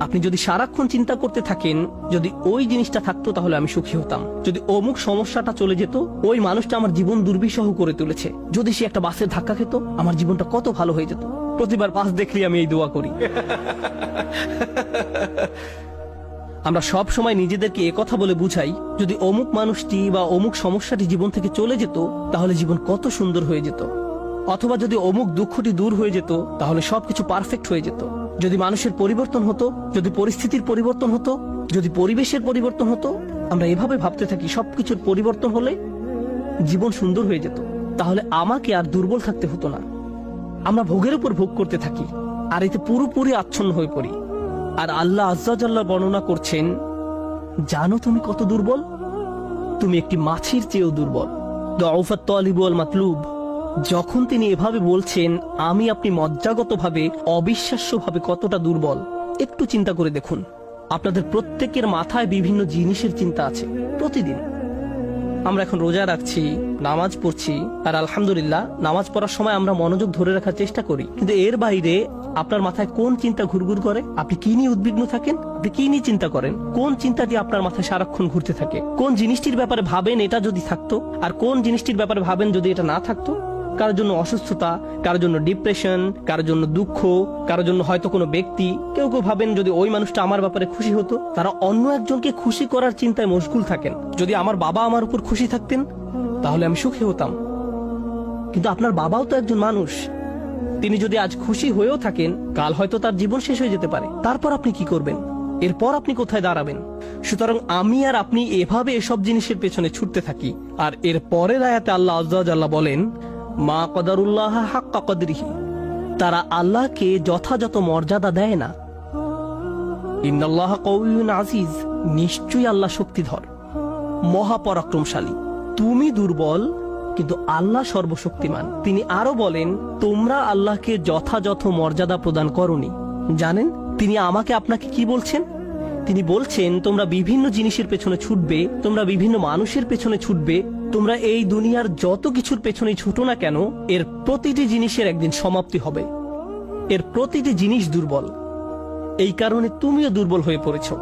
আপনি যদি সারাক্ষণ চিন্তা করতে থাকেন যদি ওই জিনিসটা থাকতো তাহলে আমি সুখী হতাম, যদি অমুক সমস্যাটা চলে যেত, ওই মানুষটা আমার জীবন দুর্বিষহ করে তুলেছে, যদি সে একটা বাসের ধাক্কা খেত আমার জীবনটা কত ভালো হয়ে যেত। প্রতিবার বাস দেখলে আমি এই দোয়া করি। আমরা সব সময় নিজেদেরকে একথা বলে বুঝাই যদি অমুক মানুষটি বা অমুক সমস্যাটি জীবন থেকে চলে যেত তাহলে জীবন কত সুন্দর হয়ে যেত, অথবা যদি অমুক দুঃখটি দূর হয়ে যেত তাহলে সবকিছু পারফেক্ট হয়ে যেত। যদি মানুষের পরিবর্তন হতো, যদি পরিস্থিতির পরিবর্তন হতো, যদি পরিবেশের পরিবর্তন হতো, আমরা এভাবে ভাবতে থাকি সবকিছুর পরিবর্তন হলে জীবন সুন্দর হয়ে যেত, তাহলে আমাকে আর দুর্বল থাকতে হতো না। আমরা ভোগের উপর ভোগ করতে থাকি আর এতে পুরোপুরি আচ্ছন্ন হয়ে পড়ি। আর আল্লাহ আজ্জা জাল্লা বর্ণনা করছেন, জানো তুমি কত দুর্বল? তুমি একটি মাছির চেয়েও দুর্বল। দুআফাত তালিব ওয়াল মাতলুব। যখন তিনি এভাবে বলছেন আমি আপনি মজ্জাগতভাবে অবিশ্বাস্যভাবে কতটা দুর্বল, একটু চিন্তা করে দেখুন। আপনাদের প্রত্যেকের মাথায় বিভিন্ন জিনিসের চিন্তা আছে প্রতিদিন। আমরা এখন রোজা রাখছি, নামাজ পড়ছি, আর আলহামদুলিল্লাহ নামাজ পড়ার সময় আমরা মনোযোগ ধরে রাখার চেষ্টা করি, কিন্তু এর বাইরে আপনার মাথায় কোন চিন্তা ঘুরঘুর করে? আপনি কি নিয়ে উদ্বিগ্ন থাকেন? আপনি কি নিয়ে চিন্তা করেন? কোন চিন্তাটি আপনার মাথায় সারাক্ষণ ঘুরতে থাকে? কোন জিনিসটির ব্যাপারে ভাবেন এটা যদি থাকতো, আর কোন জিনিসটির ব্যাপারে ভাবেন যদি এটা না থাকতো? কারোর জন্য অসুস্থতা, কারোর জন্য ডিপ্রেশন, কারোর জন্য দুঃখ, কারোর জন্য হয়তো কোনো ব্যক্তি। কেউ কেউ ভাবেন যদি ওই মানুষটা আমার ব্যাপারে খুশি হতো। তারা অন্য একজনকে খুশি করার চিন্তায় মশগুল থাকেন। যদি আমার বাবা আমার উপর খুশি থাকতেন তাহলে আমি সুখী হতাম, কিন্তু আপনার বাবাও তো একজন মানুষ। তিনি যদি আজ খুশি হয়েও থাকেন, কাল হয়তো তার জীবন শেষ হয়ে যেতে পারে। তারপর আপনি কি করবেন? এরপর আপনি কোথায় দাঁড়াবেন? সুতরাং আমি আর আপনি এভাবে এসব জিনিসের পেছনে ছুটতে থাকি। আর এর পরের আয়াতে আল্লাহ আজ্জা ওয়া জাল্লা বলেন, মা কদারুল্লাহ হাক্কা কদরিহি। তারা আল্লাহকে যথাযথ মর্যাদা দেয় না। ইন্নাল্লাহা কাউইয়ুন আজিজ। নিশ্চয়ই আল্লাহ শক্তিধর, মহাপরাক্রমশালী। তুমি দুর্বল কিন্তু আল্লাহ সর্বশক্তিমান। তিনি আরো বলেন, তোমরা আল্লাহকে যথাযথ মর্যাদা প্রদান করনি। জানেন তিনি আমাকে আপনাকে কি বলছেন? তিনি বলছেন তোমরা বিভিন্ন জিনিসের পেছনে ছুটবে, তোমরা বিভিন্ন মানুষের পেছনে ছুটবে, তোমরা এই দুনিয়ার যত কিছুর পেছনে ছুটো না কেন এর প্রতিটি জিনিসের একদিন সমাপ্তি হবে। এর প্রতিটি জিনিস দুর্বল। এই কারণে তুমিও দুর্বল হয়ে পড়েছো।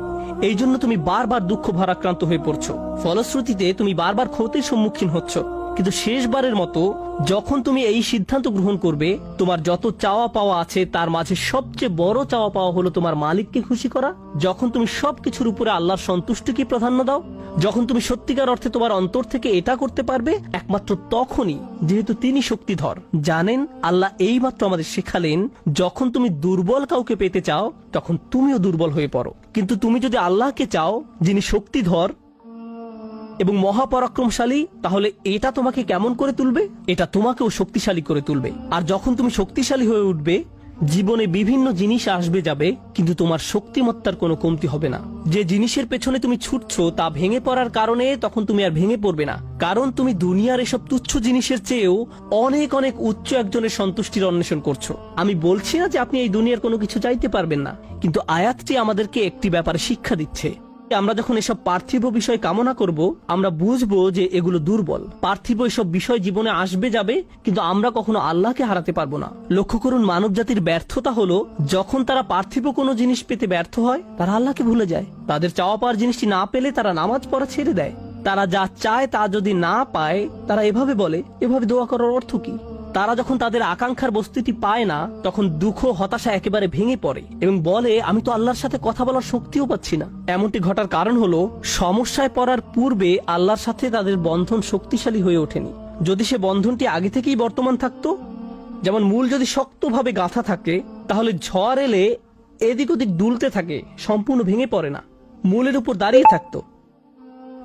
এই জন্য তুমি বারবার দুঃখ ভারাক্রান্ত হয়ে পড়ছো। ফলশ্রুতিতে তুমি বারবার ক্ষতির সম্মুখীন হচ্ছ। কিন্তু শেষবারের মতো যখন তুমি এই সিদ্ধান্ত গ্রহণ করবে তোমার যত চাওয়া পাওয়া আছে তার মাঝে সবচেয়ে বড় চাওয়া পাওয়া হলো তোমার মালিককে খুশি করা, যখন তুমি সবকিছুর উপরে আল্লাহর সন্তুষ্টিকে প্রাধান্য দাও, যখন তুমি সত্যিকার অর্থে তোমার অন্তর থেকে এটা করতে পারবে, একমাত্র তখনই, যেহেতু তিনি শক্তিধর। জানেন আল্লাহ এইমাত্র আমাদের শেখালেন যখন তুমি দুর্বল কাউকে পেতে চাও তখন তুমিও দুর্বল হয়ে পড়ো, কিন্তু তুমি যদি আল্লাহকে চাও যিনি শক্তিধর এবং মহাপরাক্রমশালী, তাহলে এটা তোমাকে কেমন করে তুলবে? এটা তোমাকেও শক্তিশালী করে তুলবে। আর যখন তুমি শক্তিশালী হয়ে উঠবে জীবনে বিভিন্ন জিনিস আসবে যাবে, কিন্তু তোমার শক্তিমত্তার কোনো কমতি হবে না। যে জিনিসের পেছনে তুমি ছুটছো তা ভেঙে পড়ার কারণে তখন তুমি আর ভেঙে পড়বে না, কারণ তুমি দুনিয়ার এসব তুচ্ছ জিনিসের চেয়েও অনেক অনেক উচ্চ একজনের সন্তুষ্টির অন্বেষণ করছো। আমি বলছি না যে আপনি এই দুনিয়ার কোনো কিছু চাইতে পারবেন না, কিন্তু আয়াতটি আমাদেরকে একটি ব্যাপারে শিক্ষা দিচ্ছে। আমরা যখন এসব পার্থিব বিষয় কামনা করব আমরা বুঝবো যে এগুলো দুর্বল। পার্থিব এসব বিষয় জীবনে আসবে যাবে, কিন্তু আমরা কখনো আল্লাহকে হারাতে পারবো না। লক্ষ্য করুন, মানব জাতির ব্যর্থতা হলো যখন তারা পার্থিব কোনো জিনিস পেতে ব্যর্থ হয় তারা আল্লাহকে ভুলে যায়। তাদের চাওয়া পাওয়ার জিনিসটি না পেলে তারা নামাজ পড়া ছেড়ে দেয়। তারা যা চায় তা যদি না পায় তারা এভাবে বলে, এভাবে দোয়া করার অর্থ কি? তারা যখন তাদের আকাঙ্ক্ষার বস্তুটি পায় না তখন দুঃখ হতাশা একেবারে ভেঙে পড়ে এবং বলে আমি তো আল্লাহর সাথে কথা বলার শক্তিও পাচ্ছি না। এমনটি ঘটার কারণ হলো সমস্যায় পড়ার পূর্বে আল্লাহর সাথে তাদের বন্ধন শক্তিশালী হয়ে ওঠেনি। যদি সে বন্ধনটি আগে থেকেই বর্তমান থাকতো, যেমন মূল যদি শক্তভাবে গাঁথা থাকে তাহলে ঝড় এলে এদিক ওদিক দুলতে থাকে, সম্পূর্ণ ভেঙে পড়ে না, মূলের উপর দাঁড়িয়ে থাকতো।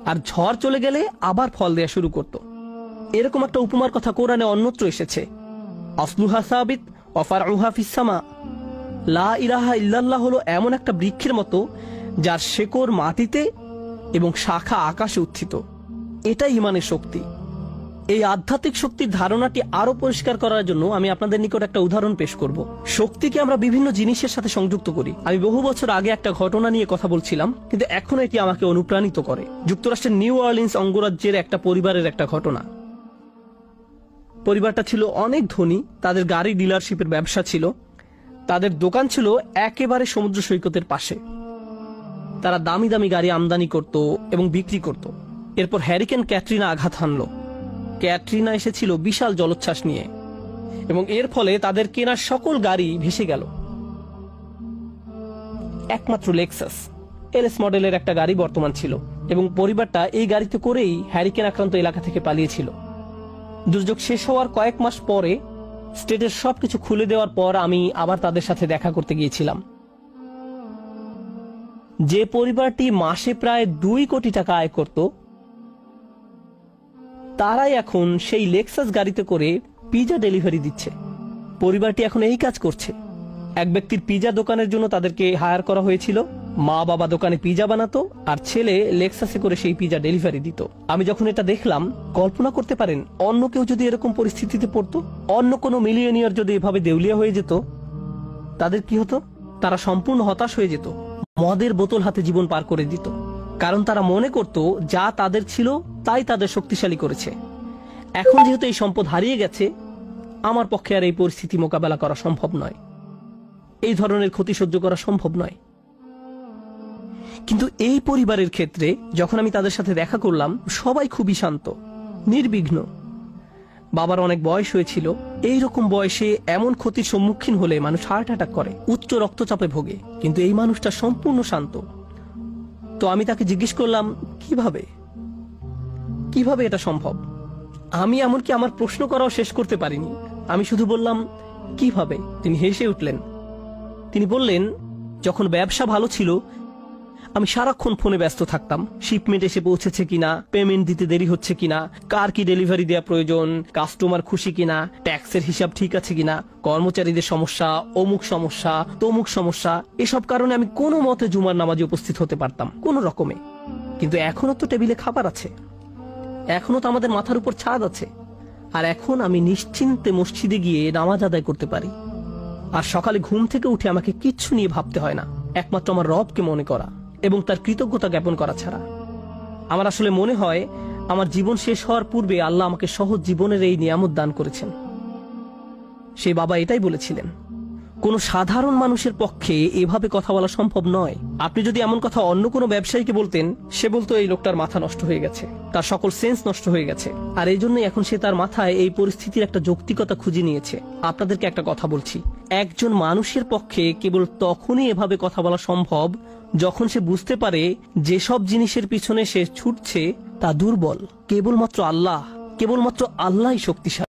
আর ঝড় চলে গেলে আবার ফল দেয়া শুরু করতো। এরকম একটা উপমার কথা কোরআনে অন্যত্র এসেছে, আসলুহা সাবিত ওয়া ফারউহা ফিস সামা। লা ইলাহা ইল্লাল্লাহ হলো এমন একটা বৃক্ষের মতো যার শেকড় মাটিতে এবং শাখা আকাশে উত্থিত। এটাই ঈমানের শক্তি। এই আধ্যাত্মিক শক্তির ধারণাটি আরো পরিষ্কার করার জন্য আমি আপনাদের নিকট একটা উদাহরণ পেশ করব। শক্তিকে আমরা বিভিন্ন জিনিসের সাথে সংযুক্ত করি। আমি বহু বছর আগে একটা ঘটনা নিয়ে কথা বলছিলাম, কিন্তু এখন এটি আমাকে অনুপ্রাণিত করে। যুক্তরাষ্ট্রের নিউ অরলিন্স অঙ্গরাজ্যের একটা পরিবারের একটা ঘটনা। পরিবারটা ছিল অনেক ধনী, তাদের গাড়ি ডিলারশিপের ব্যবসা ছিল। তাদের দোকান ছিল একেবারে সমুদ্র সৈকতের পাশে। তারা দামি দামি গাড়ি আমদানি করত এবং বিক্রি করত। এরপর হ্যারিকেন ক্যাটরিনা আঘাত হানল। ক্যাটরিনা এসেছিল বিশাল জলোচ্ছ্বাস নিয়ে এবং এর ফলে তাদের কেনা সকল গাড়ি ভেসে গেল। একমাত্র লেক্সাস এলএস মডেলের একটা গাড়ি বর্তমান ছিল এবং পরিবারটা এই গাড়িতে করেই হ্যারিকেন আক্রান্ত এলাকা থেকে পালিয়েছিল। দুর্যোগ শেষ হওয়ার কয়েক মাস পরে স্টেটের সবকিছু খুলে দেওয়ার পর আমি আবার তাদের সাথে দেখা করতে গিয়েছিলাম। যে পরিবারটি মাসে প্রায় 2 কোটি টাকা আয় করত, তারাই এখন সেই লেক্সাস গাড়িতে করে পিজা ডেলিভারি দিচ্ছে। পরিবারটি এখন এই কাজ করছে। এক ব্যক্তির পিজা দোকানের জন্য তাদেরকে হায়ার করা হয়েছিল। মা বাবা দোকানে পিজা বানাতো আর ছেলে লেক্সাসে করে সেই পিজা ডেলিভারি দিত। আমি যখন এটা দেখলাম, কল্পনা করতে পারেন অন্য কেউ যদি এরকম পরিস্থিতিতে পড়তো, অন্য কোনো মিলিয়নিয়ার যদি এভাবে দেউলিয়া হয়ে যেত, তাদের কি হতো? তারা সম্পূর্ণ হতাশ হয়ে যেত, মদের বোতল হাতে জীবন পার করে দিত। কারণ তারা মনে করত যা তাদের ছিল তাই তাদের শক্তিশালী করেছে। এখন যেহেতু এই সম্পদ হারিয়ে গেছে, আমার পক্ষে আর এই পরিস্থিতি মোকাবেলা করা সম্ভব নয়, এই ধরনের ক্ষতি সহ্য করা সম্ভব নয়। কিন্তু এই পরিবারের ক্ষেত্রে যখন আমি তাদের সাথে দেখা করলাম, সবাই খুবই শান্ত, নির্বিঘ্ন। বাবার অনেক বয়স হয়েছিল। এইরকম বয়সে এমন ক্ষতির সম্মুখীন হলে মানুষ হার্ট অ্যাটাক করে, উচ্চ রক্তচাপে ভোগে, কিন্তু এই মানুষটা সম্পূর্ণ শান্ত। তো আমি তাকে জিজ্ঞেস করলাম, কিভাবে এটা সম্ভব? আমি এমনকি আমার প্রশ্ন করাও শেষ করতে পারিনি। আমি শুধু বললাম, কিভাবে? তিনি হেসে উঠলেন। তিনি বললেন, যখন ব্যবসা ভালো ছিল আমি সারাক্ষণ ফোনে ব্যস্ত থাকতাম। শিপমেন্ট এসে পৌঁছেছে কিনা, পেমেন্ট দিতে দেরি হচ্ছে কিনা, কার কি ডেলিভারি দেওয়া প্রয়োজন, কাস্টমার খুশি কিনা, ট্যাক্সের হিসাব ঠিক আছে কিনা, কর্মচারীদের সমস্যা, অমুক সমস্যা, তমুক সমস্যা, এসব কারণে আমি কোনো মতে জুমার নামাজে উপস্থিত হতে পারতাম কোনো রকমে। কিন্তু এখনো তো টেবিলে খাবার আছে, এখনো তো আমাদের মাথার উপর ছাদ আছে, আর এখন আমি নিশ্চিন্তে মসজিদে গিয়ে নামাজ আদায় করতে পারি। আর সকালে ঘুম থেকে উঠে আমাকে কিচ্ছু নিয়ে ভাবতে হয় না, একমাত্র আমার রবকে মনে করা এবং তার কৃতজ্ঞতা জ্ঞাপন করা ছাড়া। আমার আসলে মনে হয় আমার জীবন শেষ হওয়ার পূর্বে আল্লাহ আমাকে সহজ জীবনের এই নিয়ামত দান করেছেন। সেই বাবা এটাই বলেছিলেন, কোনো সাধারণ মানুষের পক্ষে এভাবে কথা বলা সম্ভব নয়। আপনি যদি এমন কথা অন্য কোনো ব্যবসায়ীকে বলতেন, সে বলতো এই লোকটার মাথা নষ্ট হয়ে গেছে, তার সকল সেন্স নষ্ট হয়ে গেছে। আর এই জন্যই এখন সে তার মাথায় এই পরিস্থিতির একটা যৌক্তিকতা খুঁজে নিয়েছে। আপনাদেরকে একটা কথা বলছি, একজন মানুষের পক্ষে কেবল তখনই এভাবে কথা বলা সম্ভব যখন সে বুঝতে পারে যেসব জিনিসের পিছনে সে ছুটছে তা দুর্বল। কেবলমাত্র আল্লাহই শক্তিশালী।